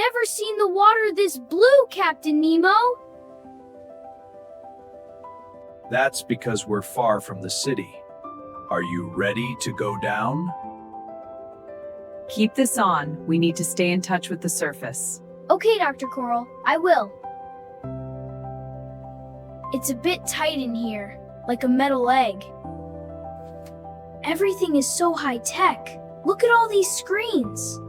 never seen the water this blue, Captain Nemo. That's because we're far from the city. Are you ready to go down? Keep this on. We need to stay in touch with the surface. Okay, Dr. Coral, I will. It's a bit tight in here, like a metal egg. Everything is so high-tech. Look at all these screens.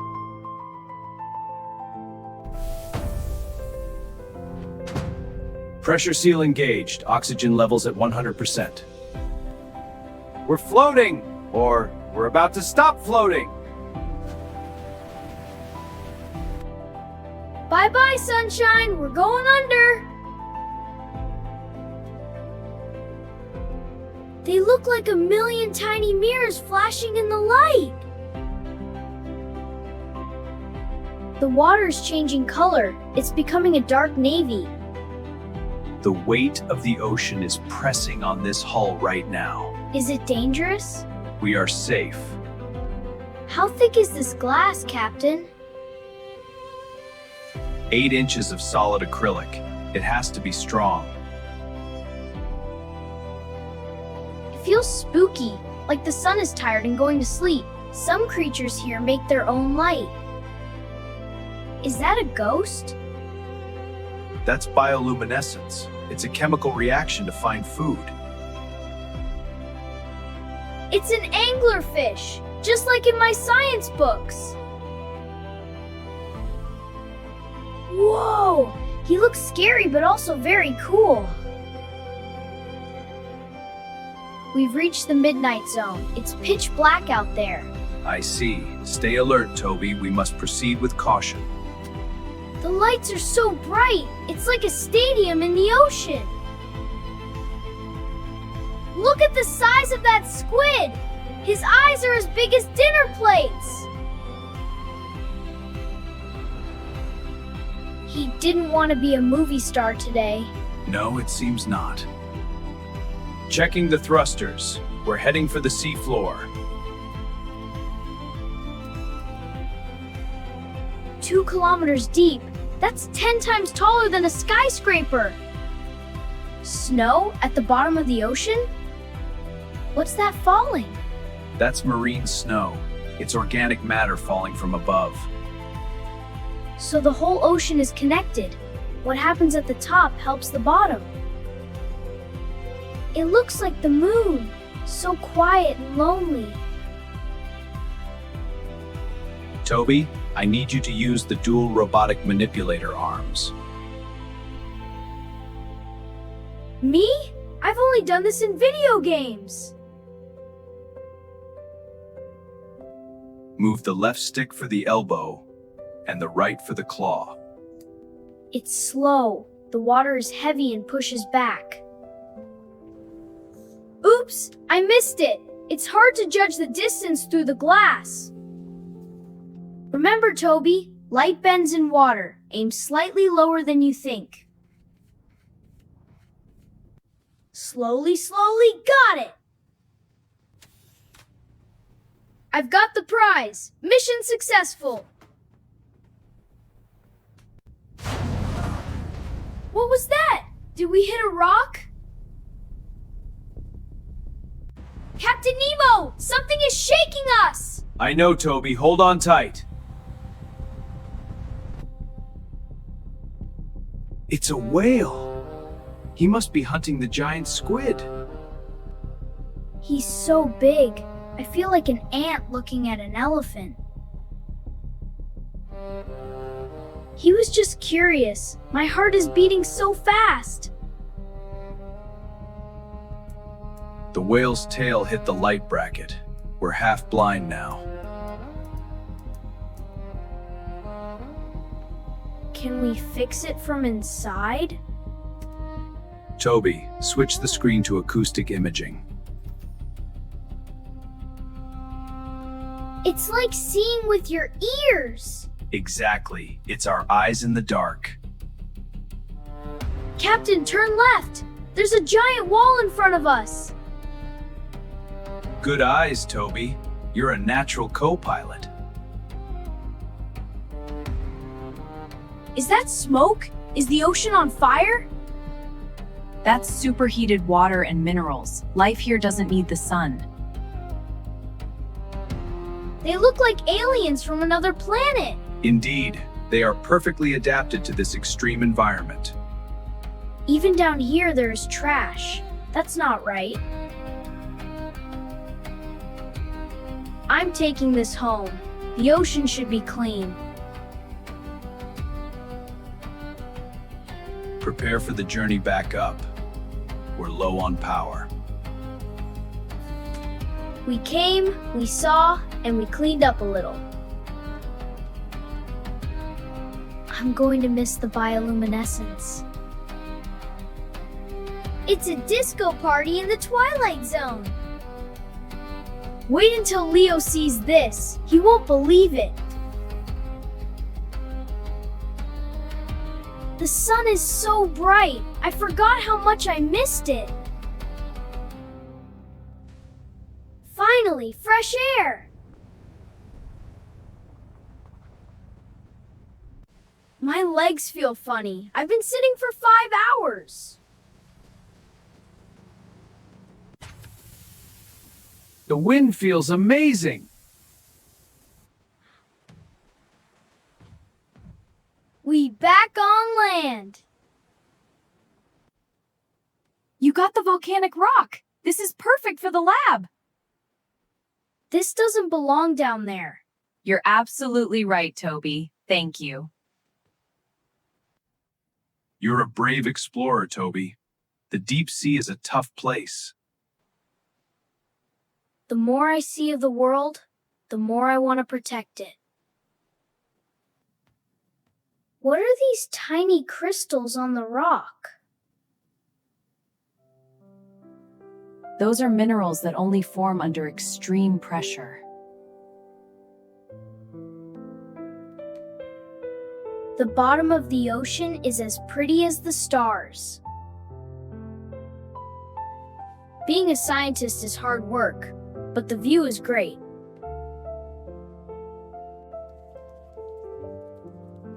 Pressure seal engaged. Oxygen levels at 100%. We're floating! Or we're about to stop floating! Bye-bye, sunshine. We're going under. They look like a million tiny mirrors flashing in the light. The water's changing color. It's becoming a dark navy. The weight of the ocean is pressing on this hull right now. Is it dangerous? We are safe. How thick is this glass, Captain? 8 inches of solid acrylic. It has to be strong. It feels spooky, like the sun is tired and going to sleep. Some creatures here make their own light. Is that a ghost? That's bioluminescence. It's a chemical reaction to find food. It's an anglerfish, just like in my science books. Whoa! He looks scary but also very cool. We've reached the midnight zone. It's pitch black out there. I see. Stay alert, Toby. We must proceed with caution. The lights are so bright. It's like a stadium in the ocean. Look at the size of that squid. His eyes are as big as dinner plates. He didn't want to be a movie star today. No, it seems not. Checking the thrusters. We're heading for the seafloor. 2 kilometers deep. That's 10 times taller than a skyscraper. Snow at the bottom of the ocean? What's that falling? That's marine snow. It's organic matter falling from above. So the whole ocean is connected. What happens at the top helps the bottom. It looks like the moon, so quiet and lonely. Toby, I need you to use the dual robotic manipulator arms. Me? I've only done this in video games. Move the left stick for the elbow and the right for the claw. It's slow. The water is heavy and pushes back. Oops, I missed it. It's hard to judge the distance through the glass. Remember, Toby, light bends in water. Aim slightly lower than you think. Slowly, slowly, got it! I've got the prize. Mission successful. What was that? Did we hit a rock? Captain Nemo, something is shaking us! I know, Toby. Hold on tight. It's a whale. He must be hunting the giant squid. He's so big. I feel like an ant looking at an elephant. He was just curious. My heart is beating so fast. The whale's tail hit the light bracket. We're half blind now. Can we fix it from inside? Toby, switch the screen to acoustic imaging. It's like seeing with your ears. Exactly. It's our eyes in the dark. Captain, turn left. There's a giant wall in front of us. Good eyes, Toby. You're a natural co-pilot. Is that smoke? Is the ocean on fire? That's superheated water and minerals. Life here doesn't need the sun. They look like aliens from another planet. Indeed, they are perfectly adapted to this extreme environment. Even down here, there is trash. That's not right. I'm taking this home. The ocean should be clean. Prepare for the journey back up. We're low on power. We came, we saw, and we cleaned up a little. I'm going to miss the bioluminescence. It's a disco party in the Twilight Zone. Wait until Leo sees this. He won't believe it. The sun is so bright. I forgot how much I missed it. Finally, fresh air. My legs feel funny. I've been sitting for 5 hours. The wind feels amazing. We back on land. You got the volcanic rock. This is perfect for the lab. This doesn't belong down there. You're absolutely right, Toby. Thank you. You're a brave explorer, Toby. The deep sea is a tough place. The more I see of the world, the more I want to protect it. What are these tiny crystals on the rock? Those are minerals that only form under extreme pressure. The bottom of the ocean is as pretty as the stars. Being a scientist is hard work, but the view is great.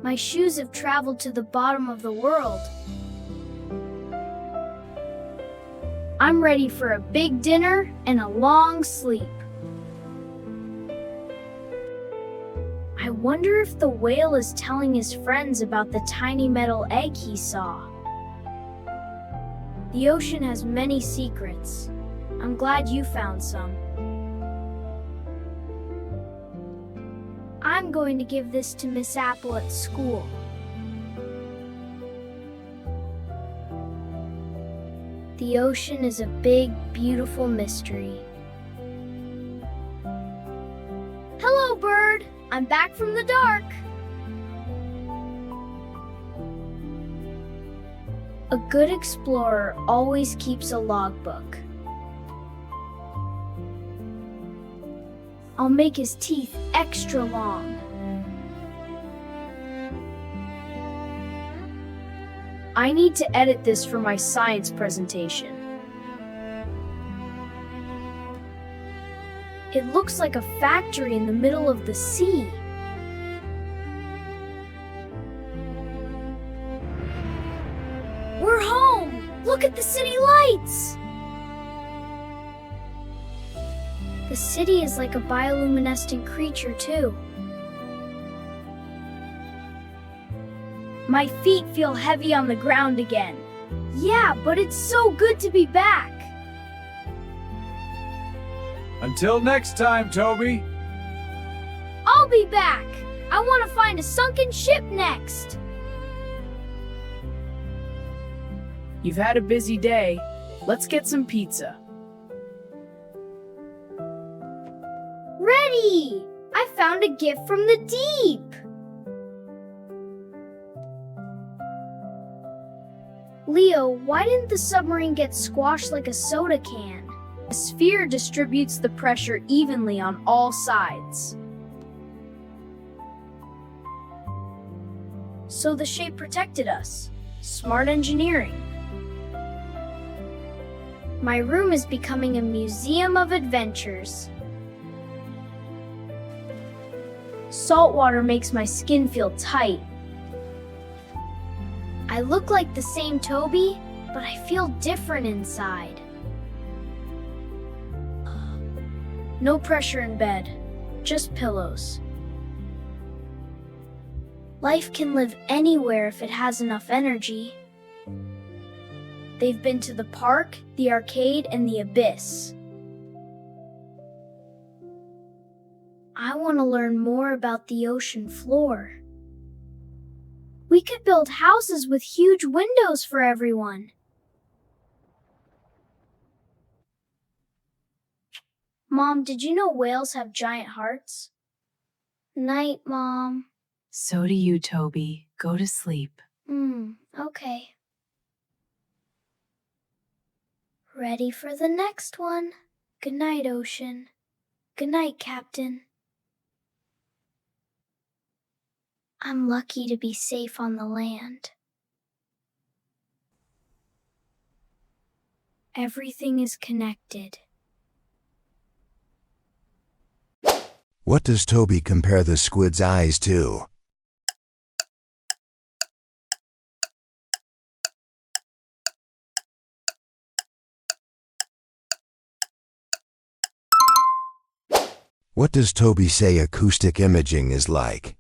My shoes have traveled to the bottom of the world. I'm ready for a big dinner and a long sleep. I wonder if the whale is telling his friends about the tiny metal egg he saw. The ocean has many secrets. I'm glad you found some. I'm going to give this to Miss Apple at school. The ocean is a big, beautiful mystery. Hello, bird. I'm back from the dark. A good explorer always keeps a logbook. I'll make his teeth extra long. I need to edit this for my science presentation. It looks like a factory in the middle of the sea. We're home! Look at the city lights! The city is like a bioluminescent creature, too. My feet feel heavy on the ground again. Yeah, but it's so good to be back. Until next time, Toby. I'll be back. I want to find a sunken ship next. You've had a busy day. Let's get some pizza. Ready! I found a gift from the deep. Leo, why didn't the submarine get squashed like a soda can? A sphere distributes the pressure evenly on all sides. So the shape protected us. Smart engineering. My room is becoming a museum of adventures. Salt water makes my skin feel tight. I look like the same Toby, but I feel different inside. No pressure in bed, just pillows. Life can live anywhere if it has enough energy. They've been to the park, the arcade, and the abyss. I want to learn more about the ocean floor. We could build houses with huge windows for everyone. Mom, did you know whales have giant hearts? Night, Mom. So do you, Toby. Go to sleep. Okay. Ready for the next one. Good night, Ocean. Good night, Captain. I'm lucky to be safe on the land. Everything is connected. What does Toby compare the squid's eyes to? What does Toby say acoustic imaging is like?